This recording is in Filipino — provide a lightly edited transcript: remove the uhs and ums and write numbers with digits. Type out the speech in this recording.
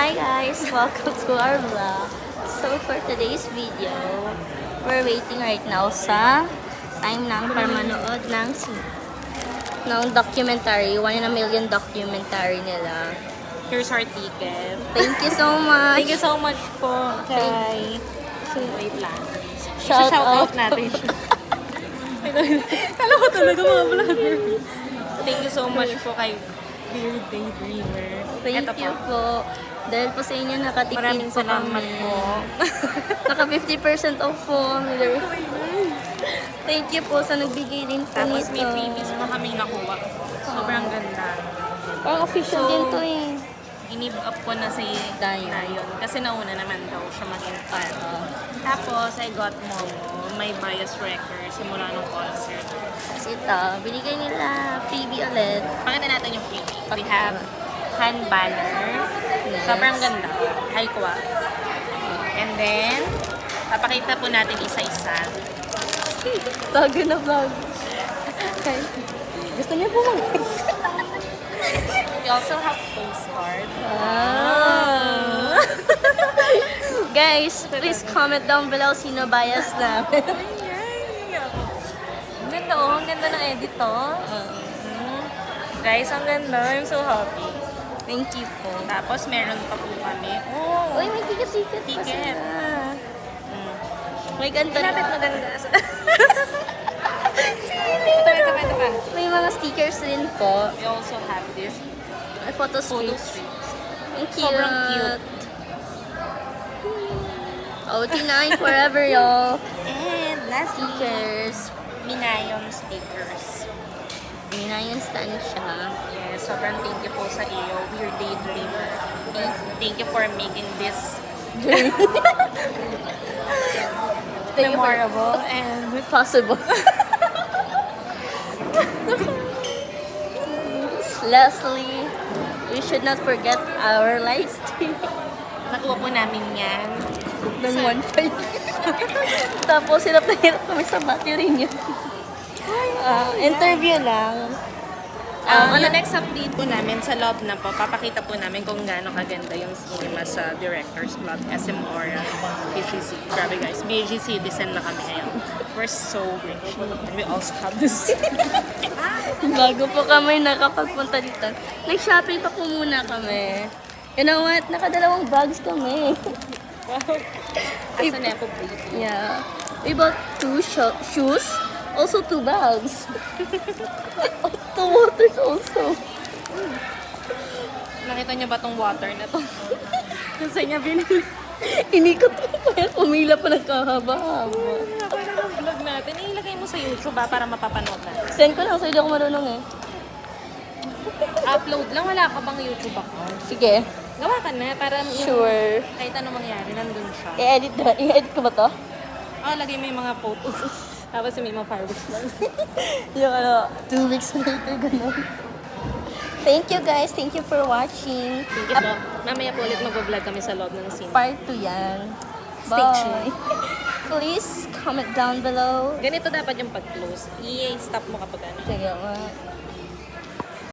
Hi guys! Welcome to our vlog. So for today's video, we're waiting right now sa time lang para manood ng documentary. 1 in a million documentary nila. Here's our ticket. Thank you so much! Thank you so much po kay... Wait lang. Shout out natin siya. Kala ko talaga mga vlogger. Thank you so much po kay Weird Daydreamer. Thank Eto you po. Dahil po sa inyo nakatipid Maraming po salamat kami. po. Naka 50% off po. Thank you po sa nagbigay din po Tapos nito. may freebies pa kami nakuha. Sobrang ganda. Parang official din to eh. Ginib up ko na si Dayon. Kasi nauna naman daw siya maging fan. Tapos, I got Momo, my bias wrecker, simula ng concert. Tapos ito, binigay nila freebie ulit. Pakita natin yung freebie. We have hand banner. Yes. Sobrang ganda. High quality. And then, papakita po natin isa-isa. Bago na vlog. Gusto niya po We also have postcard. Guys, please comment down below sino bias na. Ang ganda oh. Ang ganda ng edit oh. Guys, ang ganda. I'm so happy. Thank you po. Tapos, meron pa po kami. Oh! Uy, may ticket-ticket pa Ticket. sila. May ganda Lapit na. maganda. Ito pa. May mga stickers din po. We also have this May photo photo strips. strips. Ang cute. Sobrang cute. OT9 forever, y'all. And lastly, Stickers. Minayon stickers. Minayan stand siya. Yes, sobrang thank you po sa iyo. Weird Daydreamer. Thank you for making this Thank you for- memorable and Possible. Lastly, we should not forget our live stream nakuha po namin yan. ng 1.5. Tapos, hirap na hirap kami sa battery niya. Interview lang. Ano next update po namin sa loob na po, papakita po namin kung gaano kaganda yung cinema sa Directors Club, SM Aura, BGC. Grabe guys, BGC citizen na kami ngayon. We're so rich. And we also have this. Bago po kami nakapagpunta dito, nag-shopping pa po muna kami. You know what? Nakadalawang bags kami. Asa na po baby. Yeah. We bought 2 shoes, also 2 bags. 2 waters also. Nakita niyo ba tong water na to? Kung saan niya binili. Inikot ko pa yan. Pumila pa nagkahaba-haba. Para ng vlog natin, ilagay mo sa YouTube para mapapanood na. Send ko lang so hindi ako marunong eh. Upload lang, wala ka bang YouTube account? Sige. Gawa ka na, para yung Sure. kahit ano mangyari, nandun siya. I-edit ko ba to? Lagay mo yung mga photos. Tapos may mga fireworks lang. Yung 2 weeks later, gano'n. Thank you guys. Thank you for watching. Thank you po. Mamaya po ulit mag-vlog kami sa loob ng scene. Part 2 yan. Stay Bye. tuned. Please comment down below. Ganito dapat yung pag-close. I-stop mo kapag ano. Sige,